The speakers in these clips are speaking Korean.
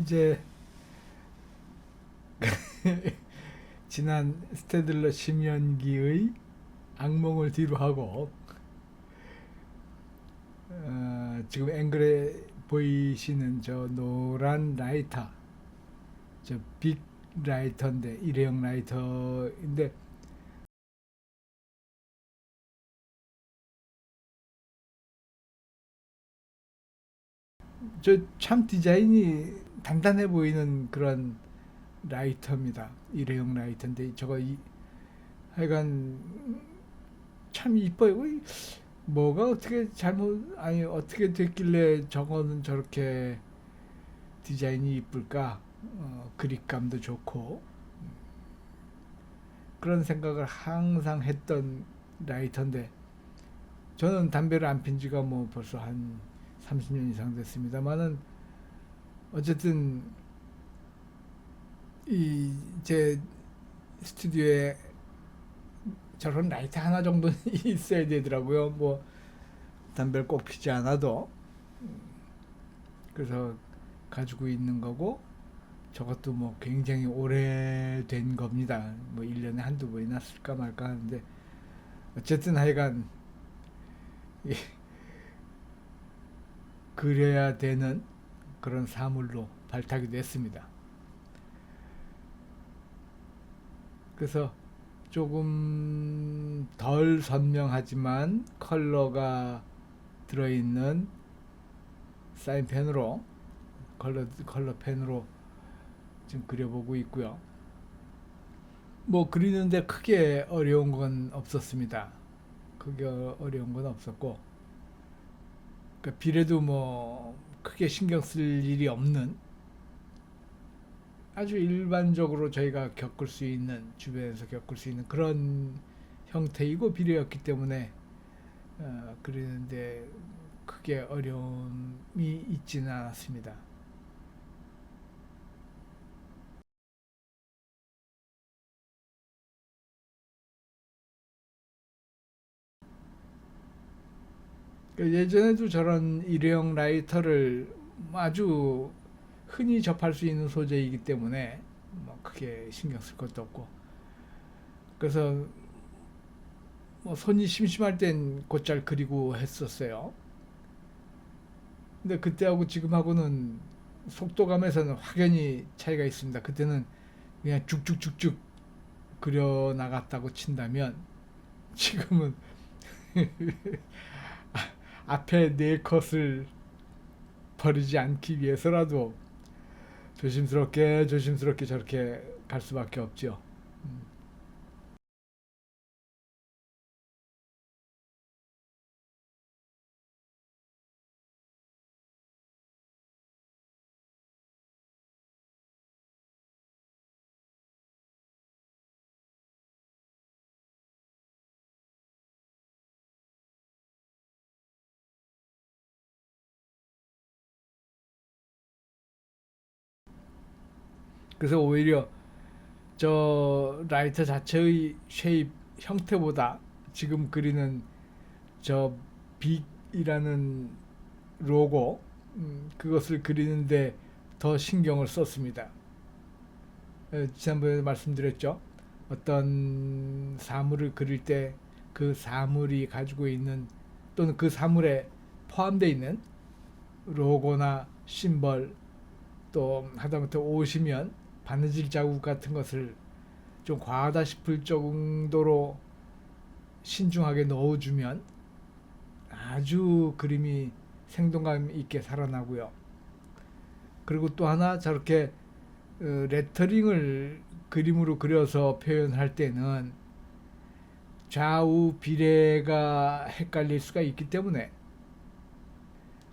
이제 지난 스테들러 심연기의 악몽을 뒤로하고 지금 앵글에 보이시는 저 노란 라이터, 저 빅 라이터인데, 일회용 라이터인데, 저 참 디자인이 단단해 보이는 그런 라이터입니다. 일회용 라이터인데 저거 하여간 참 이뻐요. 뭐가 어떻게 잘못, 아니 어떻게 됐길래 저거는 저렇게 디자인이 이쁠까? 그립감도 좋고 그런 생각을 항상 했던 라이터인데, 저는 담배를 안 핀 지가 뭐 벌써 한 30년 이상 됐습니다만은, 어쨌든 이 제 스튜디오에 저런 라이터 하나 정도는 있어야 되더라고요. 뭐 담배를 꼭 피지 않아도. 그래서 가지고 있는 거고, 저것도 뭐 굉장히 오래된 겁니다. 뭐 1년에 한두 번이나 쓸까 말까 하는데, 어쨌든 하여간 그래야 되는 그런 사물로 발탁이 됐습니다. 그래서 조금 덜 선명하지만 컬러가 들어있는 사인펜으로, 컬러 펜으로 지금 그려보고 있고요. 뭐 그리는데 크게 어려운 건 없었습니다. 크게 어려운 건 없었고, 그러니까 비례도 뭐 크게 신경 쓸 일이 없는, 아주 일반적으로 저희가 겪을 수 있는, 주변에서 겪을 수 있는 그런 형태이고 비례였기 때문에 그리는데 크게 어려움이 있지는 않았습니다. 그러니까 예전에도 저런 일회용 라이터를 아주 흔히 접할 수 있는 소재이기 때문에 뭐 크게 신경 쓸 것도 없고, 그래서 뭐 손이 심심할 땐 곧잘 그리고 했었어요. 근데 그때하고 지금하고는 속도감에서는 확연히 차이가 있습니다. 그때는 그냥 쭉쭉쭉쭉 그려 나갔다고 친다면, 지금은 앞에 네 컷을 버리지 않기 위해서라도 조심스럽게 조심스럽게 저렇게 갈 수밖에 없죠. 그래서 오히려 저 라이터 자체의 쉐입 형태보다 지금 그리는 저 빅이라는 로고, 그것을 그리는데 더 신경을 썼습니다. 지난번에 말씀드렸죠. 어떤 사물을 그릴 때 그 사물이 가지고 있는, 또는 그 사물에 포함되어 있는 로고나 심벌, 또 하다못해 옷이면 바느질 자국 같은 것을 좀 과하다 싶을 정도로 신중하게 넣어주면 아주 그림이 생동감 있게 살아나고요. 그리고 또 하나, 저렇게 레터링을 그림으로 그려서 표현할 때는 좌우 비례가 헷갈릴 수가 있기 때문에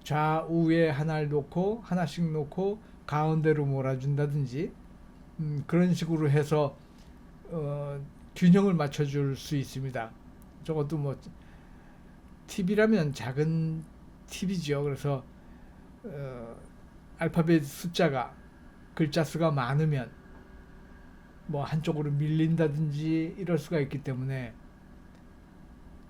좌우에 하나를 놓고 하나씩 놓고 가운데로 몰아준다든지, 그런 식으로 해서 어, 균형을 맞춰줄 수 있습니다. 저것도 뭐 팁이라면 작은 팁이죠. 그래서 어, 알파벳 숫자가, 글자 수가 많으면 뭐 한쪽으로 밀린다든지 이럴 수가 있기 때문에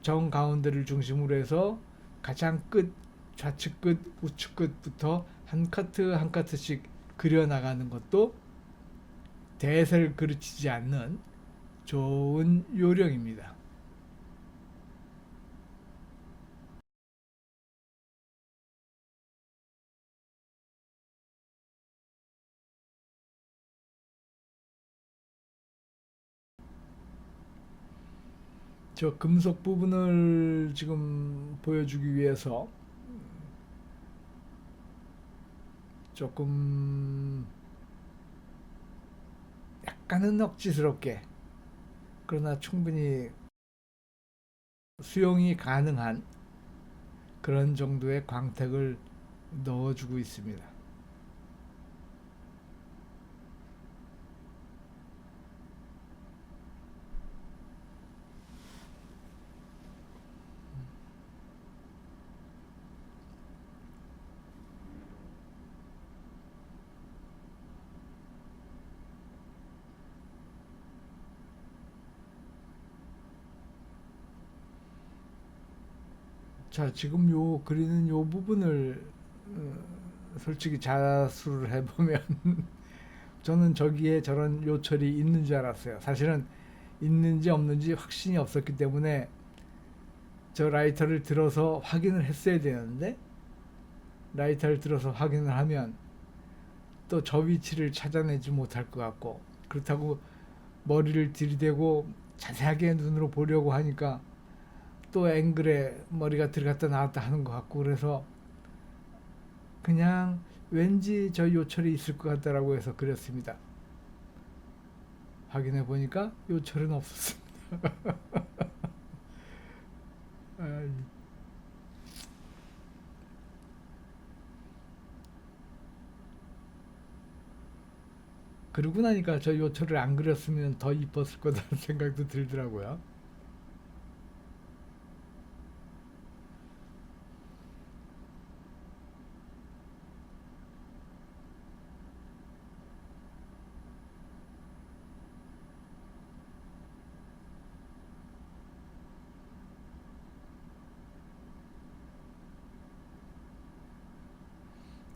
정 가운데를 중심으로 해서 가장 끝, 좌측 끝, 우측 끝부터 한 카트 한 카트씩 그려나가는 것도 대세를 그르치지 않는 좋은 요령입니다. 저 금속 부분을 지금 보여주기 위해서 조금 약간은 억지스럽게, 그러나 충분히 수용이 가능한 그런 정도의 광택을 넣어주고 있습니다. 자, 지금 요 그리는 요 부분을 솔직히 자수를 해보면 저는 저기에 저런 요철이 있는 줄 알았어요. 사실은 있는지 없는지 확신이 없었기 때문에 저 라이터를 들어서 확인을 했어야 되는데, 라이터를 들어서 확인을 하면 또 저 위치를 찾아내지 못할 것 같고, 그렇다고 머리를 들이대고 자세하게 눈으로 보려고 하니까 또 앵글에 머리가 들어갔다 나왔다 하는 것 같고, 그래서 그냥 왠지 저 요철이 있을 것 같다라고 해서 그렸습니다. 확인해 보니까 요철은 없었습니다. 아, 그러고 나니까 저 요철을 안 그렸으면 더 이뻤을 거다라는 생각도 들더라고요.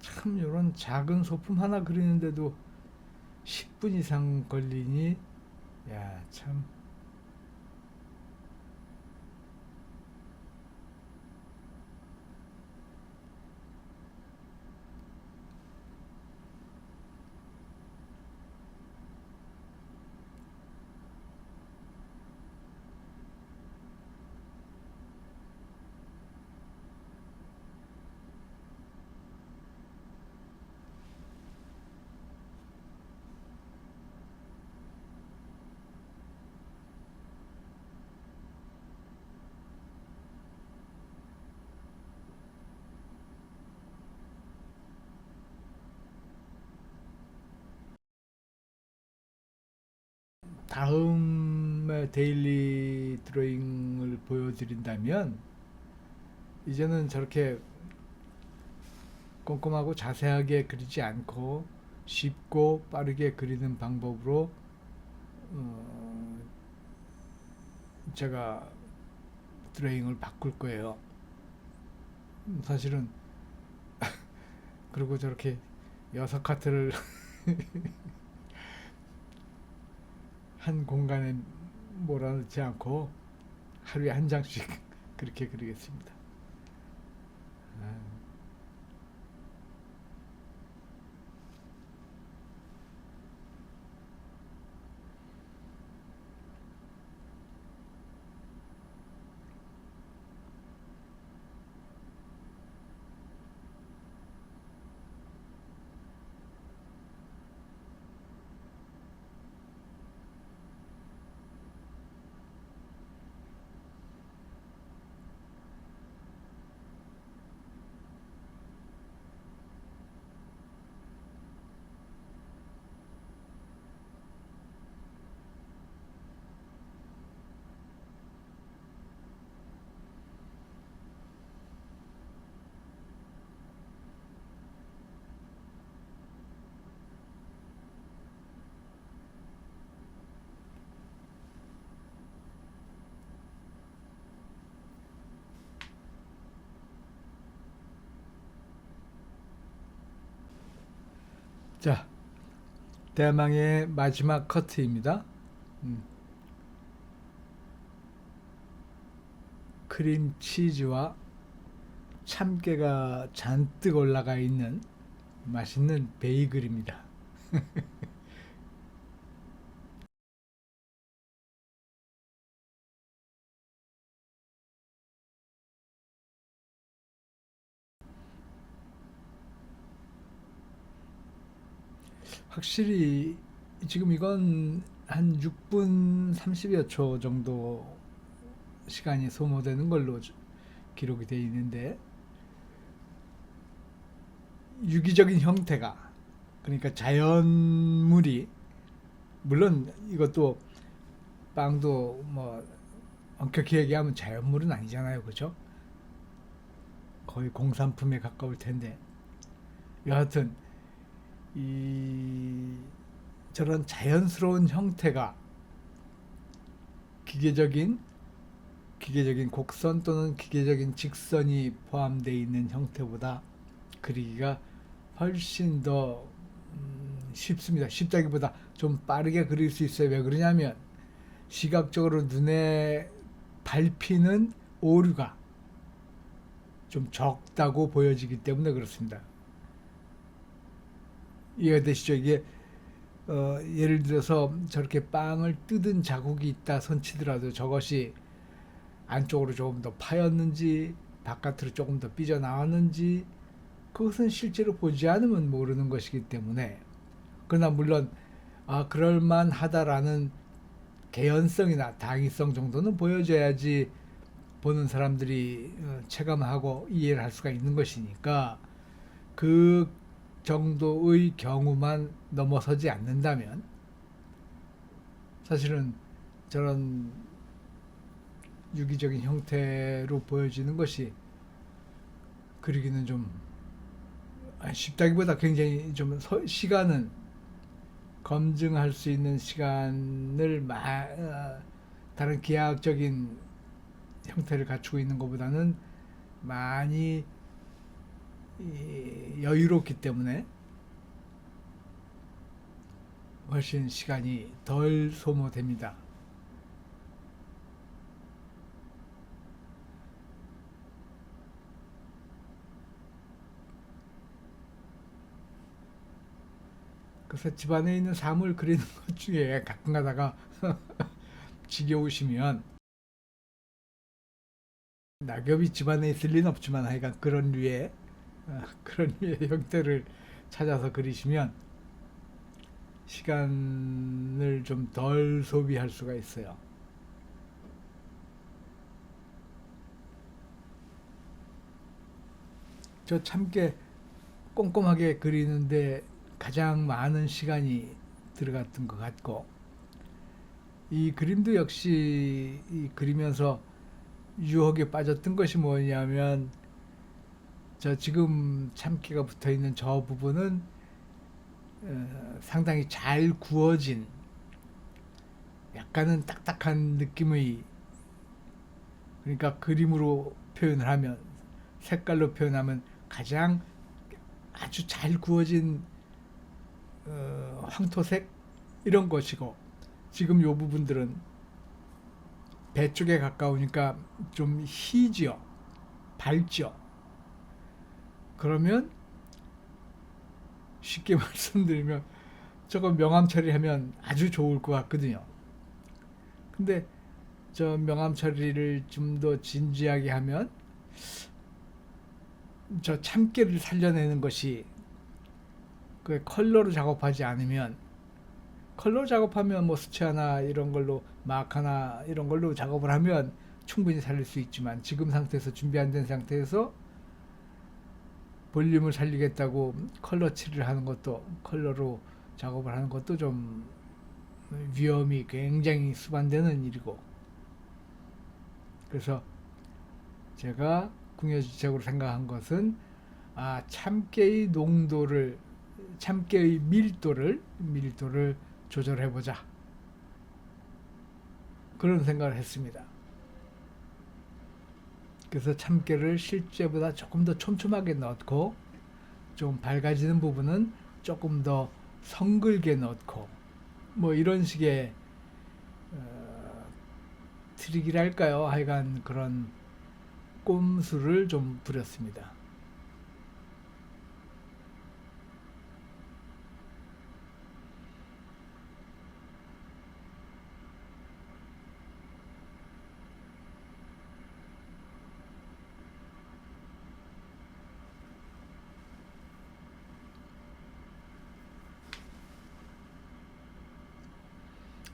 참 이런 작은 소품 하나 그리는데도 10분 이상 걸리니, 야, 참. 다음에 데일리 드로잉을 보여드린다면 이제는 저렇게 꼼꼼하고 자세하게 그리지 않고 쉽고 빠르게 그리는 방법으로 어, 제가 드로잉을 바꿀 거예요. 사실은 그리고 저렇게 6카트를 한 공간에 몰아넣지 않고 하루에 한 장씩 그렇게 그리겠습니다. 아, 자, 대망의 마지막 커트입니다. 음, 크림치즈와 참깨가 잔뜩 올라가 있는 맛있는 베이글입니다. 확실히 지금 이건 한 6분 30여 초 정도 시간이 소모되는 걸로 기록이 되어 있는데, 유기적인 형태가, 그러니까 자연물이, 물론 이것도 빵도 뭐 엄격히 얘기하면 자연물은 아니잖아요, 그죠? 거의 공산품에 가까울 텐데, 여하튼 이 저런 자연스러운 형태가 기계적인 곡선 또는 기계적인 직선이 포함되어 있는 형태보다 그리기가 훨씬 더 쉽습니다. 쉽다기보다 좀 빠르게 그릴 수 있어요. 왜 그러냐면 시각적으로 눈에 밟히는 오류가 좀 적다고 보여지기 때문에 그렇습니다. 이해가 되시죠? 이게 예를 들어서 저렇게 빵을 뜯은 자국이 있다 손치더라도 저것이 안쪽으로 조금 더 파였는지 바깥으로 조금 더 삐져나왔는지 그것은 실제로 보지 않으면 모르는 것이기 때문에, 그러나 물론 그럴만하다라는 개연성이나 당위성 정도는 보여줘야지 보는 사람들이 체감하고 이해를 할 수가 있는 것이니까, 그 정도의 경우만 넘어서지 않는다면 사실은 저런 유기적인 형태로 보여지는 것이 그리기는 좀 쉽다기보다 굉장히 좀 시간은, 검증할 수 있는 시간을 다른 기하학적인 형태를 갖추고 있는 것보다는 많이 여유롭기 때문에 훨씬 시간이 덜 소모됩니다. 그래서 집안에 있는 사물 그리는 것 중에 가끔 가다가 지겨우시면, 낙엽이 집안에 있을 리는 없지만 하여간 그런 류의 형태를 찾아서 그리시면 시간을 좀 덜 소비할 수가 있어요. 저 참깨 꼼꼼하게 그리는데 가장 많은 시간이 들어갔던 것 같고, 이 그림도 역시 이 그리면서 유혹에 빠졌던 것이 뭐냐면, 저 지금 참깨가 붙어 있는 저 부분은 상당히 잘 구워진 약간은 딱딱한 느낌의, 그러니까 그림으로 표현을 하면, 색깔로 표현하면 가장 아주 잘 구워진 황토색 이런 것이고, 지금 요 부분들은 배 쪽에 가까우니까 좀 희지요, 밝죠. 그러면 쉽게 말씀드리면 저거 명암 처리하면 아주 좋을 것 같거든요. 근데 저 명암 처리를 좀 더 진지하게 하면 저 참깨를 살려내는 것이, 그 컬러로 작업하지 않으면, 컬러 작업하면 뭐 수채화나 이런 걸로 마카나 이런 걸로 작업을 하면 충분히 살릴 수 있지만, 지금 상태에서 준비 안 된 상태에서 볼륨을 살리겠다고 컬러 칠을 하는 것도, 컬러로 작업을 하는 것도 좀 위험이 굉장히 수반되는 일이고, 그래서 제가 궁여지책으로 생각한 것은 참깨의 농도를, 참깨의 밀도를 조절해 보자, 그런 생각을 했습니다. 그래서 참깨를 실제보다 조금 더 촘촘하게 넣고 좀 밝아지는 부분은 조금 더 성글게 넣고 뭐 이런 식의 어, 트릭이랄까요? 하여간 그런 꼼수를 좀 부렸습니다.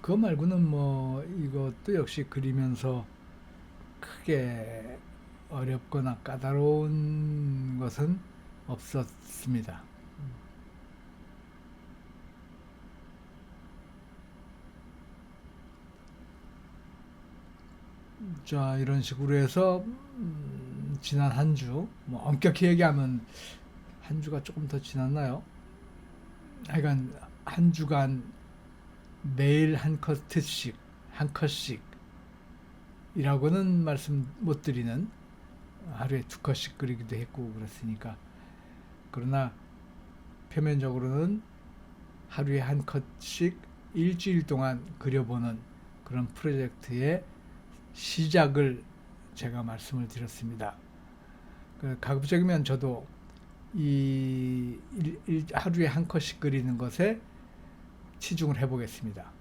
그거 말고는 뭐 이것도 역시 그리면서 크게 어렵거나 까다로운 것은 없었습니다. 자, 이런 식으로 해서 지난 한 주, 뭐 엄격히 얘기하면 한 주가 조금 더 지났나요? 하여간 한 주간 매일 한 컷씩 이라고는 말씀 못 드리는 하루에 두 컷씩 그리기도 했고 그렇으니까 그러나 표면적으로는 하루에 한 컷씩 일주일 동안 그려보는 그런 프로젝트의 시작을 제가 말씀을 드렸습니다. 가급적이면 저도 하루에 한 컷씩 그리는 것에 치중을 해보겠습니다.